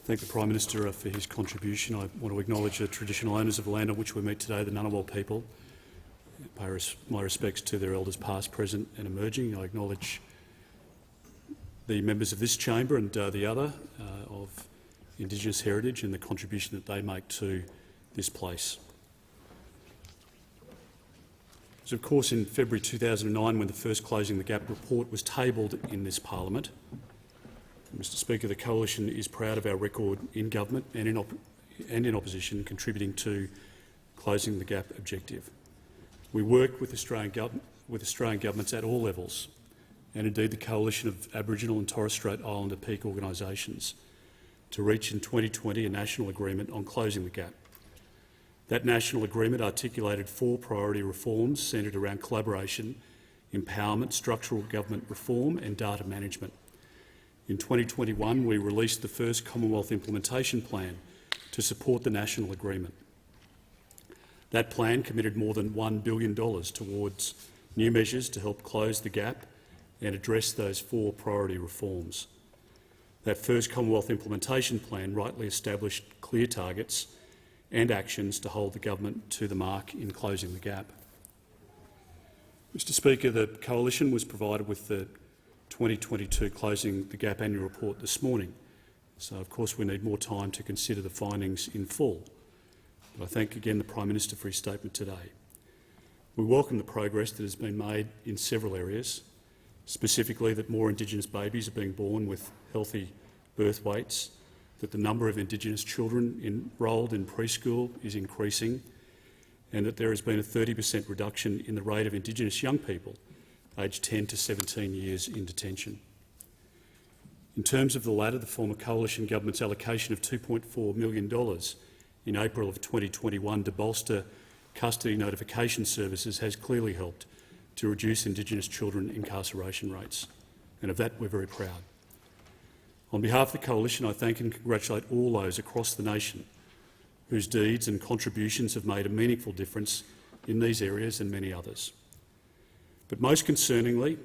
thank the Prime Minister for his contribution. I want to acknowledge the traditional owners of the land on which we meet today, the Ngunnawal people. I pay my respects to their elders past, present and emerging. I acknowledge the members of this chamber and the other of Indigenous heritage and the contribution that they make to this place. So, of course, in February 2009, when the first Closing the Gap report was tabled in this parliament, Mr Speaker, the Coalition is proud of our record in government and in opposition contributing to Closing the Gap objective. We work with Australian governments at all levels, and indeed the Coalition of Aboriginal and Torres Strait Islander peak organisations, to reach in 2020 a national agreement on closing the gap. That national agreement articulated 4 priority reforms centred around collaboration, empowerment, structural government reform and data management. In 2021, we released the first Commonwealth implementation plan to support the national agreement. That plan committed more than $1 billion towards new measures to help close the gap and address those 4 priority reforms. That first Commonwealth implementation plan rightly established clear targets and actions to hold the government to the mark in closing the gap. Mr Speaker, the Coalition was provided with the 2022 Closing the Gap annual report this morning, so of course we need more time to consider the findings in full. But I thank again the Prime Minister for his statement today. We welcome the progress that has been made in several areas, specifically that more Indigenous babies are being born with healthy birth weights, that the number of Indigenous children enrolled in preschool is increasing, and that there has been a 30% reduction in the rate of Indigenous young people aged 10 to 17 years in detention. In terms of the latter, the former Coalition Government's allocation of $2.4 million in April of 2021 to bolster custody notification services has clearly helped to reduce Indigenous children incarceration rates, and of that we're very proud. On behalf of the Coalition, I thank and congratulate all those across the nation whose deeds and contributions have made a meaningful difference in these areas and many others. But most concerningly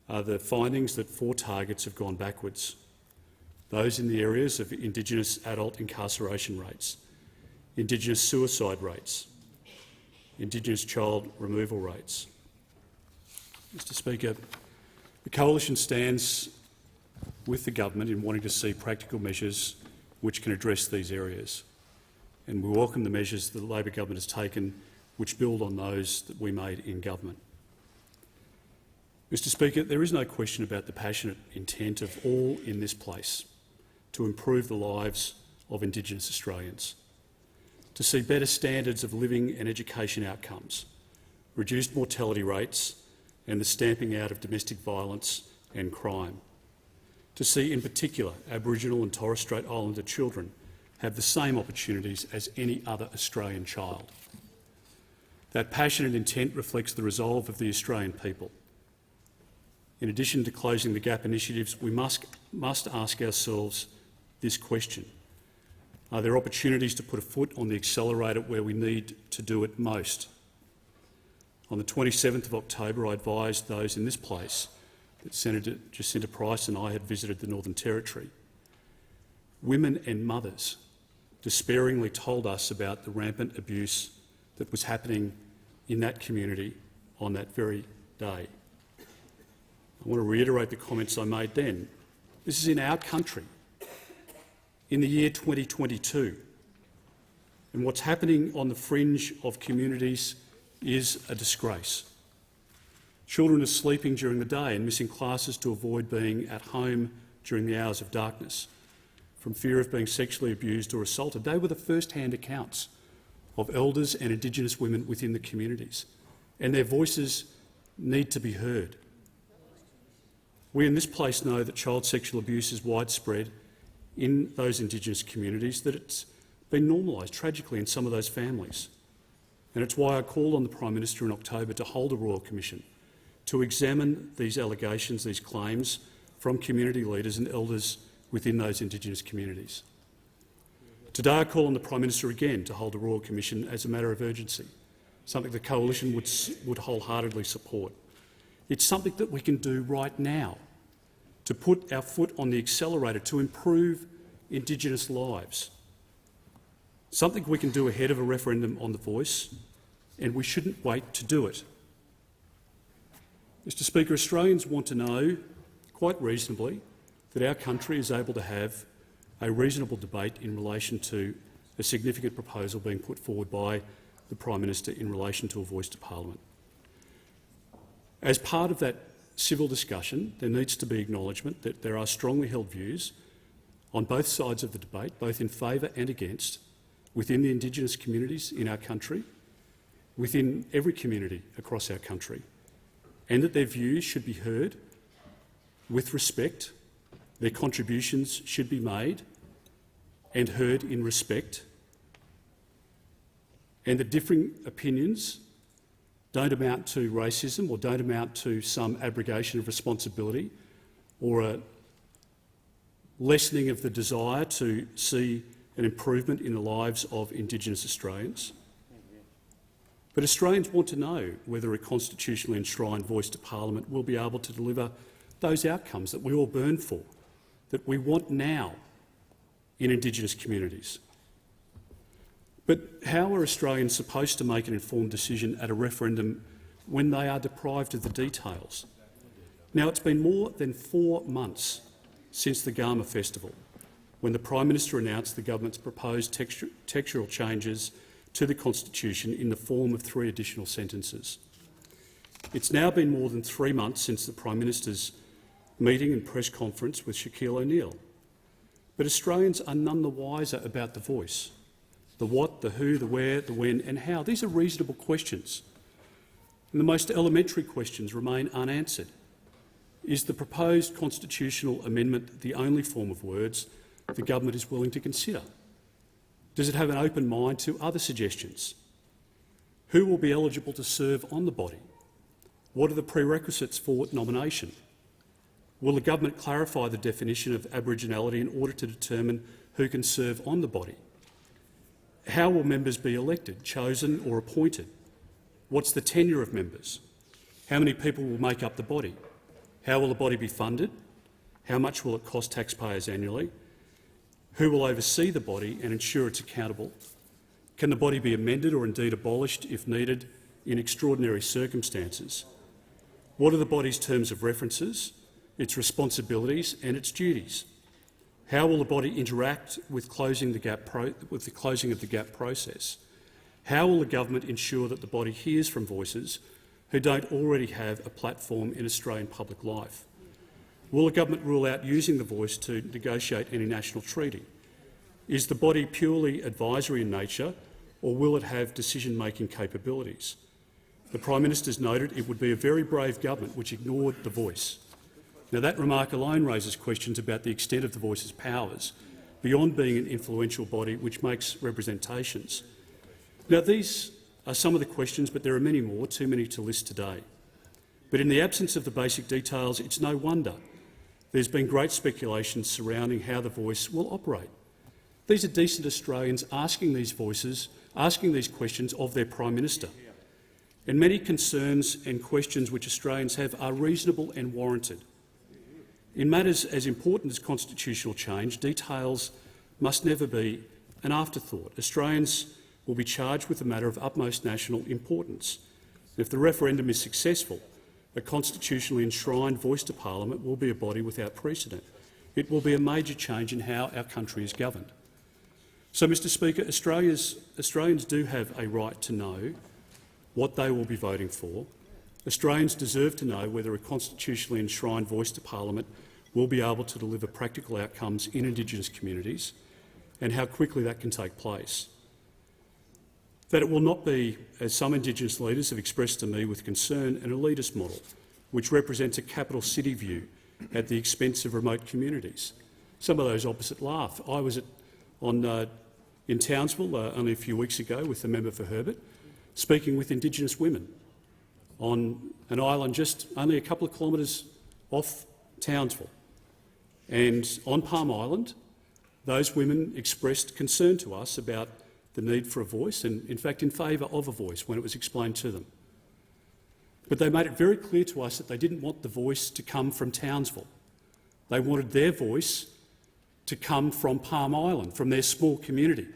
are the findings that 4 targets have gone backwards, those in the areas of Indigenous adult incarceration rates, Indigenous suicide rates, Indigenous child removal rates. Mr Speaker, the Coalition stands with the government in wanting to see practical measures which can address these areas, and we welcome the measures that the Labor government has taken which build on those that we made in government. Mr Speaker, there is no question about the passionate intent of all in this place to improve the lives of Indigenous Australians, to see better standards of living and education outcomes, reduced mortality rates and the stamping out of domestic violence and crime, to see in particular Aboriginal and Torres Strait Islander children have the same opportunities as any other Australian child. That passionate intent reflects the resolve of the Australian people. In addition to closing the gap initiatives, we must ask ourselves this question: are there opportunities to put a foot on the accelerator where we need to do it most? On the 27th of October, I advised those in this place that Senator Jacinta Price and I had visited the Northern Territory. Women and mothers despairingly told us about the rampant abuse that was happening in that community on that very day. I want to reiterate the comments I made then. This is in our country, in the year 2022, and what's happening on the fringe of communities is a disgrace. Children are sleeping during the day and missing classes to avoid being at home during the hours of darkness, from fear of being sexually abused or assaulted. They were the first-hand accounts of elders and Indigenous women within the communities, and their voices need to be heard. We in this place know that child sexual abuse is widespread in those Indigenous communities, that it's been normalised tragically in some of those families. And it's why I called on the Prime Minister in October to hold a Royal Commission to examine these allegations, these claims from community leaders and elders within those Indigenous communities. Today I call on the Prime Minister again to hold a Royal Commission as a matter of urgency, something the Coalition would wholeheartedly support. It's something that we can do right now to put our foot on the accelerator to improve Indigenous lives. Something we can do ahead of a referendum on the voice, and we shouldn't wait to do it. Mr Speaker, Australians want to know, quite reasonably, that our country is able to have a reasonable debate in relation to a significant proposal being put forward by the Prime Minister in relation to a voice to Parliament. As part of that civil discussion, there needs to be acknowledgement that there are strongly held views on both sides of the debate, both in favour and against, within the Indigenous communities in our country, within every community across our country, and that their views should be heard with respect, their contributions should be made and heard in respect, and that differing opinions don't amount to racism or don't amount to some abrogation of responsibility or a lessening of the desire to see an improvement in the lives of Indigenous Australians. But Australians want to know whether a constitutionally enshrined voice to Parliament will be able to deliver those outcomes that we all burn for, that we want now in Indigenous communities. But how are Australians supposed to make an informed decision at a referendum when they are deprived of the details? Now, it's been more than 4 months since the Garma Festival, when the Prime Minister announced the government's proposed textual changes to the Constitution in the form of 3 additional sentences. It's now been more than 3 months since the Prime Minister's meeting and press conference with Shaquille O'Neil. But Australians are none the wiser about the voice. The what, the who, the where, the when and how. These are reasonable questions. And the most elementary questions remain unanswered. Is the proposed constitutional amendment the only form of words the government is willing to consider? Does it have an open mind to other suggestions? Who will be eligible to serve on the body? What are the prerequisites for nomination? Will the government clarify the definition of Aboriginality in order to determine who can serve on the body? How will members be elected, chosen or appointed? What's the tenure of members? How many people will make up the body? How will the body be funded? How much will it cost taxpayers annually? Who will oversee the body and ensure it's accountable? Can the body be amended or indeed abolished if needed in extraordinary circumstances? What are the body's terms of references, its responsibilities and its duties? How will the body interact with the closing of the gap process? How will the government ensure that the body hears from voices who don't already have a platform in Australian public life? Will the government rule out using the voice to negotiate any national treaty? Is the body purely advisory in nature, or will it have decision-making capabilities? The Prime Minister's noted it would be a very brave government which ignored the voice. Now, that remark alone raises questions about the extent of the voice's powers, beyond being an influential body which makes representations. Now, these are some of the questions, but there are many more, too many to list today. But in the absence of the basic details, it's no wonder there's been great speculation surrounding how the voice will operate. These are decent Australians asking these questions of their Prime Minister. And many concerns and questions which Australians have are reasonable and warranted. In matters as important as constitutional change, details must never be an afterthought. Australians will be charged with a matter of utmost national importance. If the referendum is successful, a constitutionally enshrined voice to Parliament will be a body without precedent. It will be a major change in how our country is governed. So, Mr Speaker, Australians do have a right to know what they will be voting for. Australians deserve to know whether a constitutionally enshrined voice to Parliament will be able to deliver practical outcomes in Indigenous communities and how quickly that can take place. That it will not be, as some Indigenous leaders have expressed to me with concern, an elitist model which represents a capital city view at the expense of remote communities. Some of those opposite laugh. I was in Townsville only a few weeks ago with the member for Herbert, speaking with Indigenous women on an island just only a couple of kilometres off Townsville. And on Palm Island, those women expressed concern to us about the need for a voice and, in fact, in favour of a voice when it was explained to them. But they made it very clear to us that they didn't want the voice to come from Townsville. They wanted their voice to come from Palm Island, from their small community,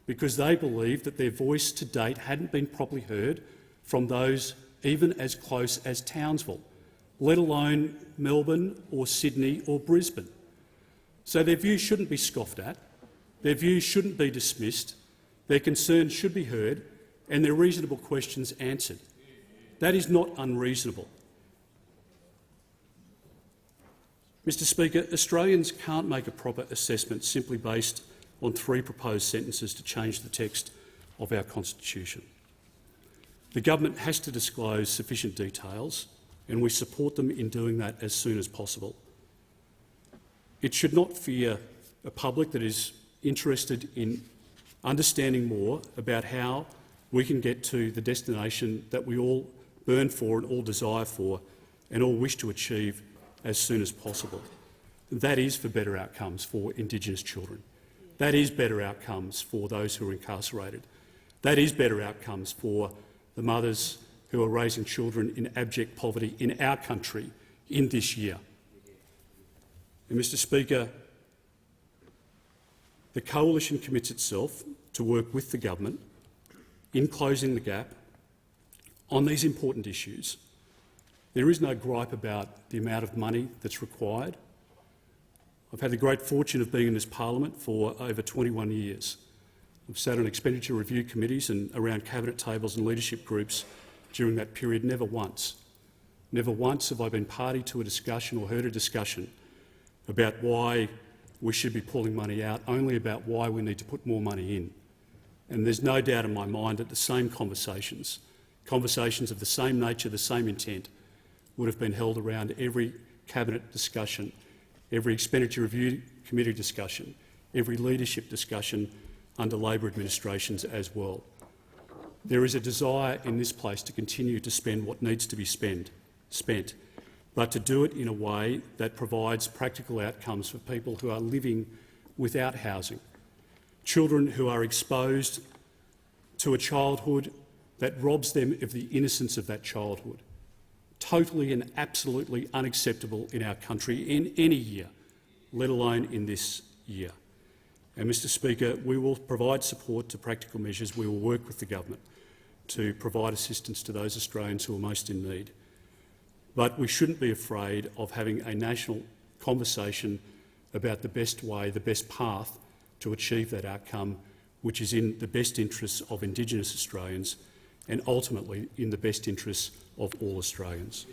because they believed that their voice to date hadn't been properly heard from those even as close as Townsville, let alone Melbourne or Sydney or Brisbane. So their views shouldn't be scoffed at, their views shouldn't be dismissed, their concerns should be heard and their reasonable questions answered. That is not unreasonable. Mr Speaker, Australians can't make a proper assessment simply based on 3 proposed sentences to change the text of our Constitution. The government has to disclose sufficient details, and we support them in doing that as soon as possible. It should not fear a public that is interested in understanding more about how we can get to the destination that we all burn for and all desire for and all wish to achieve as soon as possible. That is for better outcomes for Indigenous children. That is better outcomes for those who are incarcerated. That is better outcomes for the mothers who are raising children in abject poverty in our country in this year. And Mr Speaker, the Coalition commits itself to work with the government in closing the gap on these important issues. There is no gripe about the amount of money that's required. I've had the great fortune of being in this parliament for over 21 years. I've sat on expenditure review committees and around cabinet tables and leadership groups during that period. Never once have I been party to a discussion or heard a discussion about why we should be pulling money out, only about why we need to put more money in. And there's no doubt in my mind that the same conversations of the same nature, the same intent, would have been held around every cabinet discussion, every expenditure review committee discussion, every leadership discussion under Labor administrations as well. There is a desire in this place to continue to spend what needs to be spent, but to do it in a way that provides practical outcomes for people who are living without housing, children who are exposed to a childhood that robs them of the innocence of that childhood. Totally and absolutely unacceptable in our country in any year, let alone in this year. And Mr Speaker, we will provide support to practical measures. We will work with the government to provide assistance to those Australians who are most in need. But we shouldn't be afraid of having a national conversation about the best way, the best path to achieve that outcome, which is in the best interests of Indigenous Australians and ultimately in the best interests of all Australians.